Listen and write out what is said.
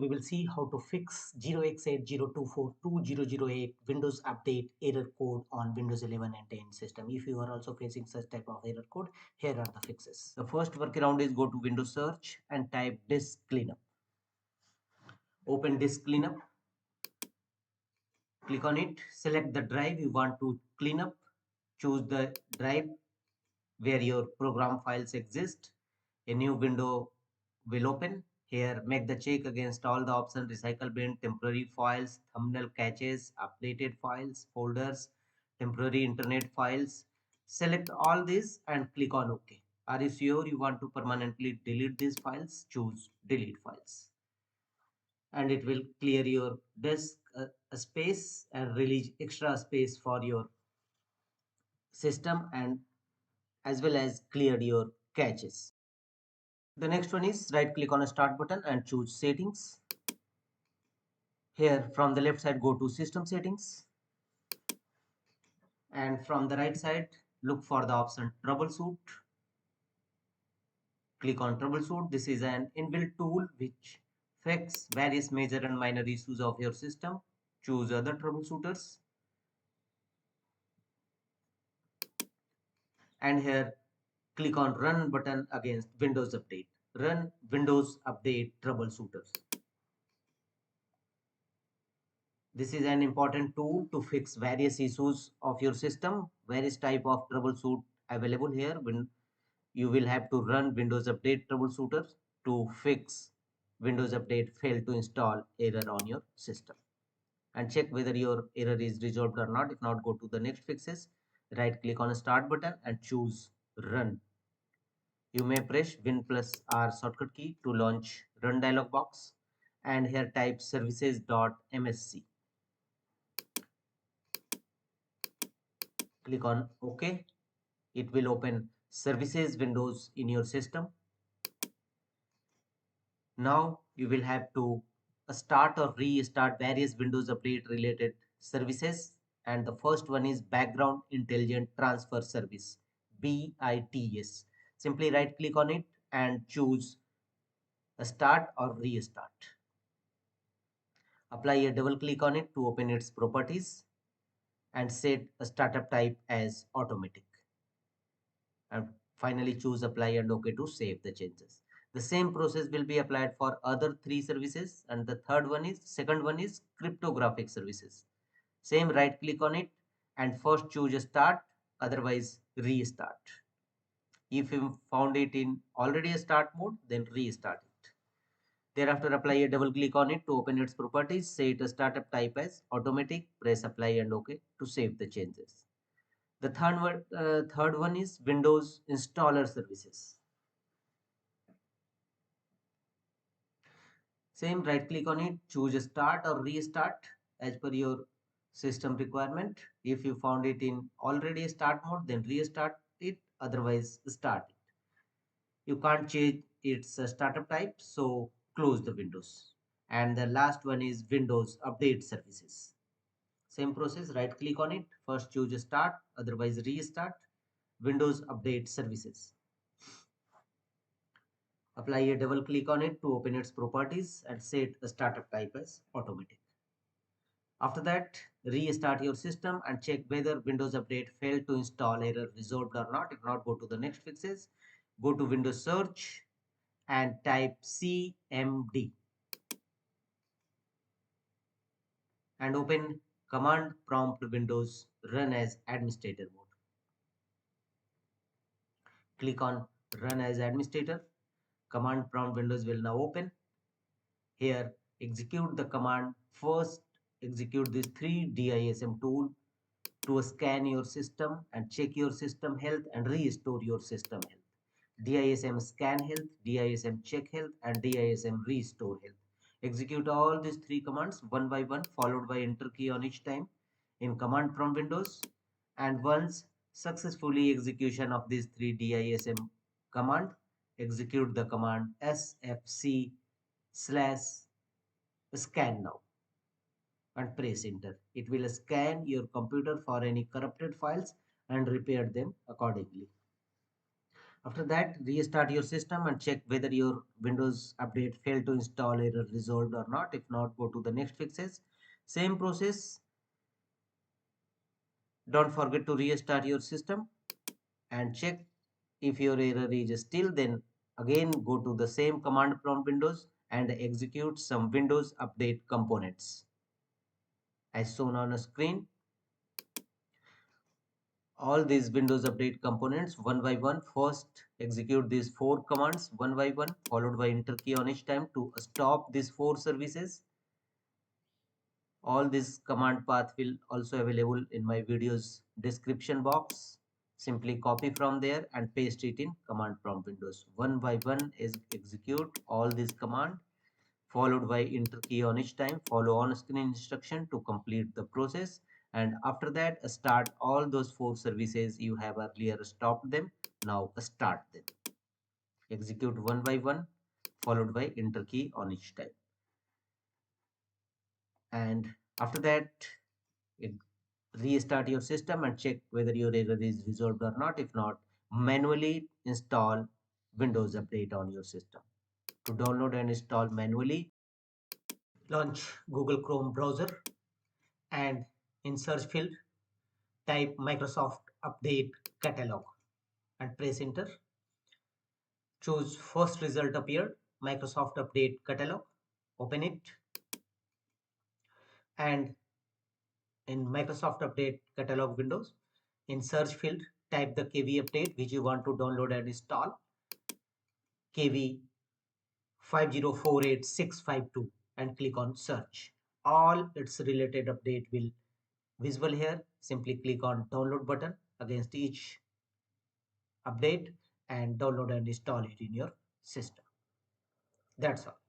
We will see how to fix 0x80242008 Windows Update error code on Windows 11 and 10 system. If you are also facing such type of error code, here are the fixes. The first workaround is go to Windows search and type disk cleanup. Open disk cleanup. Click on it. Select the drive you want to clean up. Choose the drive where your program files exist. A new window will open. Here, make the check against all the options: recycle bin, temporary files, thumbnail caches, updated files, folders, temporary internet files. Select all these and click on OK. Are you sure you want to permanently delete these files? Choose delete files. And it will clear your disk space and release extra space for your system, and as well as clear your caches. The next one is right click on a start button and choose settings. Here from the left side go to system settings, and from the right side look for the option troubleshoot. Click on troubleshoot. This is an inbuilt tool which fixes various major and minor issues of your system. Choose other troubleshooters, and here click on run button against Windows Update. Run Windows Update troubleshooters. This is an important tool to fix various issues of your system. Various type of troubleshoot available here. When you will have to run Windows Update troubleshooter to fix Windows Update failed to install error on your system, and check whether your error is resolved or not. If not, go to the next fixes. Right click on start button and choose run. You may press Win plus R shortcut key to launch run dialog box, and here type services.msc. Click on OK. It will open services windows in your system. Now you will have to start or restart various Windows Update related services, and the first one is Background Intelligent Transfer Service, BITS. Simply right click on it and choose start or restart. Apply a double click on it to open its properties and set a startup type as automatic. And finally choose apply and OK to save the changes. The same process will be applied for other three services, and the second one is cryptographic services. Same, right click on it and first choose start, otherwise restart. If you found it in already a start mode, then restart it. Thereafter apply a double click on it to open its properties, set a startup type as automatic, press apply and OK to save the changes. The third one is Windows Installer Services. Same, right click on it, choose start or restart as per your system requirement. If you found it in already start mode, then restart it, otherwise start it. You can't change its startup type, so close the windows. And the last one is Windows Update Services. Same process, right click on it, first choose start, otherwise restart, Windows Update Services. Apply a double click on it to open its properties and set a startup type as automatic. After that, restart your system and check whether Windows Update failed to install error resolved or not. If not, go to the next fixes. Go to Windows search and type CMD and open command prompt Windows run as administrator mode. Click on run as administrator. Command prompt windows will now open. Here, execute the command. First, execute this 3 DISM tool to scan your system and check your system health and restore your system health. DISM scan health, DISM check health, and DISM restore health. Execute all these three commands one by one, followed by enter key on each time in command prompt windows. And once successfully execution of these three DISM command, execute the command sfc/scan now and press enter. It will scan your computer for any corrupted files and repair them accordingly. After that, restart your system and check whether your Windows update failed to install error resolved or not. If not, go to the next fixes. Same process. Don't forget to restart your system and check if your error is still, then again go to the same command prompt windows and execute some Windows update components as shown on a screen. All these Windows update components one by one. First, execute these 4 commands one by one, followed by enter key on each time to stop these 4 services. All this command path will also available in my video's description box. Simply copy from there and paste it in command prompt windows. One by one is execute all this command, followed by enter key on each time. Follow on screen instruction to complete the process. And after that, start all those 4 services you have earlier stopped them. Now start them. Execute one by one, followed by enter key on each time. And after that, restart your system and check whether your error is resolved or not. If not, manually install Windows Update on your system. To download and install manually, launch Google Chrome browser and in search field type Microsoft Update Catalog and press enter. Choose first result appeared, Microsoft Update Catalog. Open it and in Microsoft Update Catalog windows, in search field type the KV update which you want to download and install, KV 5048652, and click on search. All its related update will visible here. Simply click on download button against each update and download and install it in your system. That's all.